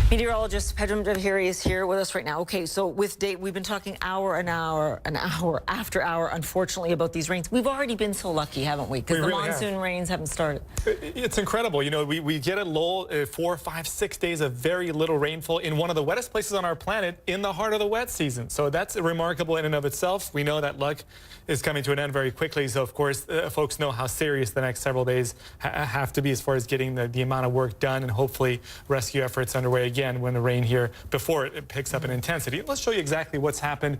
Meteorologist Pedram Javheri is here with us right now. Okay, so with Dave, we've been talking hour after hour, unfortunately, about these rains. We've already been so lucky, haven't we? Because the monsoon rains haven't started. It's incredible. You know, we get a lull, 4, 5, 6 days of very little rainfall in one of the wettest places on our planet in the heart of the wet season. So that's remarkable in and of itself. We know that luck is coming to an end very quickly. So, of course, folks know how serious the next several days have to be as far as getting the amount of work done and hopefully rescue efforts underway again when the rain here, before it picks up in intensity. Let's show you exactly what's happened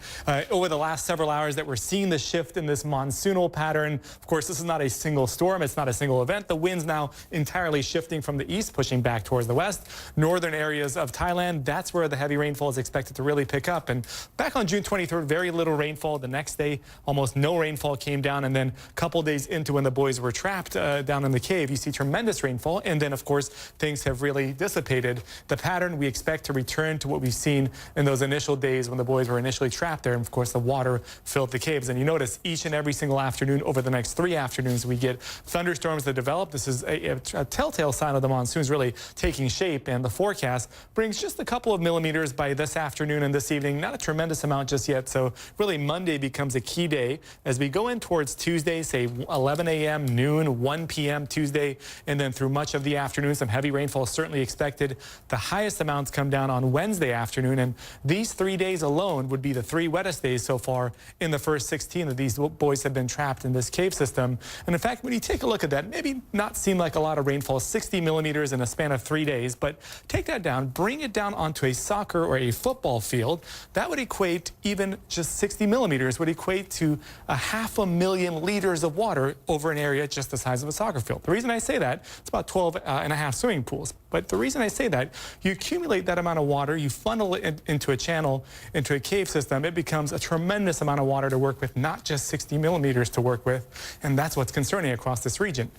over the last several hours that we're seeing the shift in this monsoonal pattern. Of course, this is not a single storm. It's not a single event. The wind's now entirely shifting from the east, pushing back towards the west. Northern areas of Thailand, that's where the heavy rainfall is expected to really pick up. And back on June 23rd, very little rainfall. The next day, almost no rainfall came down. And then a couple days into when the boys were trapped down in the cave, you see tremendous rainfall. And then, of course, things have really dissipated. The pattern we expect to return to what we've seen in those initial days when the boys were initially trapped there. And of course, the water filled the caves. And you notice each and every single afternoon over the next 3 afternoons, we get thunderstorms that develop. This is a telltale sign of the monsoons really taking shape. And the forecast brings just a couple of millimeters by this afternoon and this evening. Not a tremendous amount just yet. So really Monday becomes a key day as we go in towards Tuesday, say 11 a.m., noon, 1 p.m. Tuesday, and then through much of the afternoon, some heavy rainfall is certainly expected. The highest amounts come down on Wednesday afternoon, and these 3 days alone would be the 3 wettest days so far in the first 16 that these boys have been trapped in this cave system. And in fact, when you take a look at that, maybe not seem like a lot of rainfall, 60 millimeters in a span of 3 days, but take that down, bring it down onto a soccer or a football field. That would equate, even just 60 millimeters would equate to 500,000 liters of water over an area just the size of a soccer field. The reason I say that, it's about 12 and a half swimming pools. But the reason I say that, you accumulate that amount of water, you funnel it into a channel, into a cave system, it becomes a tremendous amount of water to work with, not just 60 millimeters to work with. And that's what's concerning across this region.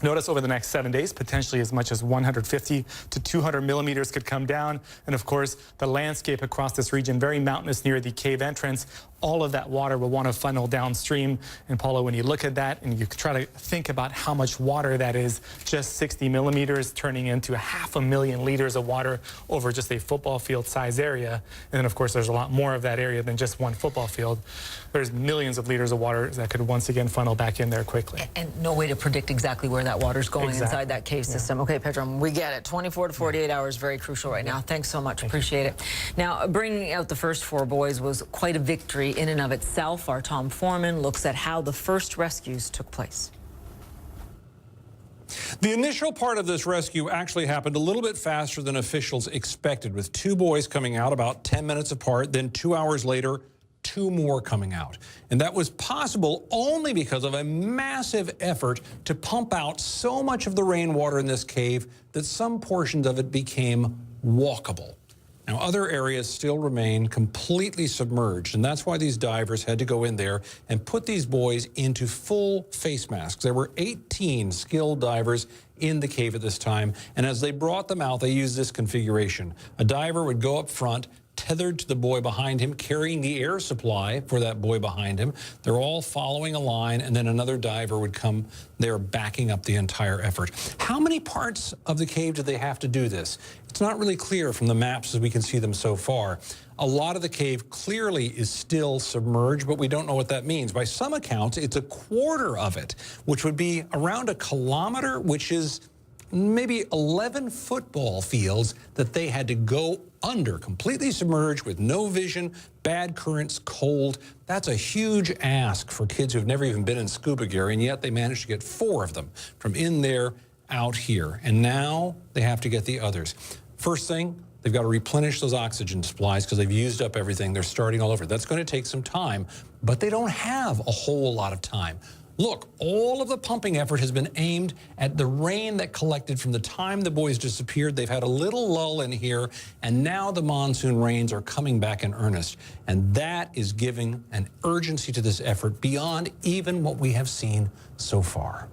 Notice over the next 7 days, potentially as much as 150 to 200 millimeters could come down. And of course, the landscape across this region, very mountainous near the cave entrance. All of that water will want to funnel downstream. And Paula, when you look at that and you try to think about how much water that is, just 60 millimeters turning into 500,000 liters of water over just a football field size area. And then of course, there's a lot more of that area than just one football field. There's millions of liters of water that could once again funnel back in there quickly. And no way to predict exactly where that water's going inside that cave system. Okay, Pedram, we get it. 24 to 48 hours, very crucial right now. Thanks so much. Appreciate it. Now, bringing out the first 4 boys was quite a victory in and of itself. Our Tom Foreman looks at how the first rescues took place. The initial part of this rescue actually happened a little bit faster than officials expected, with 2 boys coming out about 10 minutes apart. Then 2 hours later, 2 more coming out. And that was possible only because of a massive effort to pump out so much of the rainwater in this cave that some portions of it became walkable. Now, other areas still remain completely submerged, and that's why these divers had to go in there and put these boys into full face masks. There were 18 skilled divers in the cave at this time, and as they brought them out, they used this configuration. A diver would go up front, tethered to the boy behind him, carrying the air supply for that boy behind him. They're all following a line, and then another diver would come there backing up the entire effort. How many parts of the cave do they have to do this? It's not really clear from the maps as we can see them so far. A lot of the cave clearly is still submerged, but we don't know what that means. By some accounts, it's a quarter of it, which would be around 1 kilometer, which is maybe 11 football fields that they had to go under, completely submerged with no vision, bad currents, cold. That's a huge ask for kids who've never even been in scuba gear, and yet they managed to get 4 of them from in there out here. And now they have to get the others. First thing, they've got to replenish those oxygen supplies because they've used up everything. They're starting all over. That's going to take some time, but they don't have a whole lot of time. Look, all of the pumping effort has been aimed at the rain that collected from the time the boys disappeared. They've had a little lull in here, and now the monsoon rains are coming back in earnest. And that is giving an urgency to this effort beyond even what we have seen so far.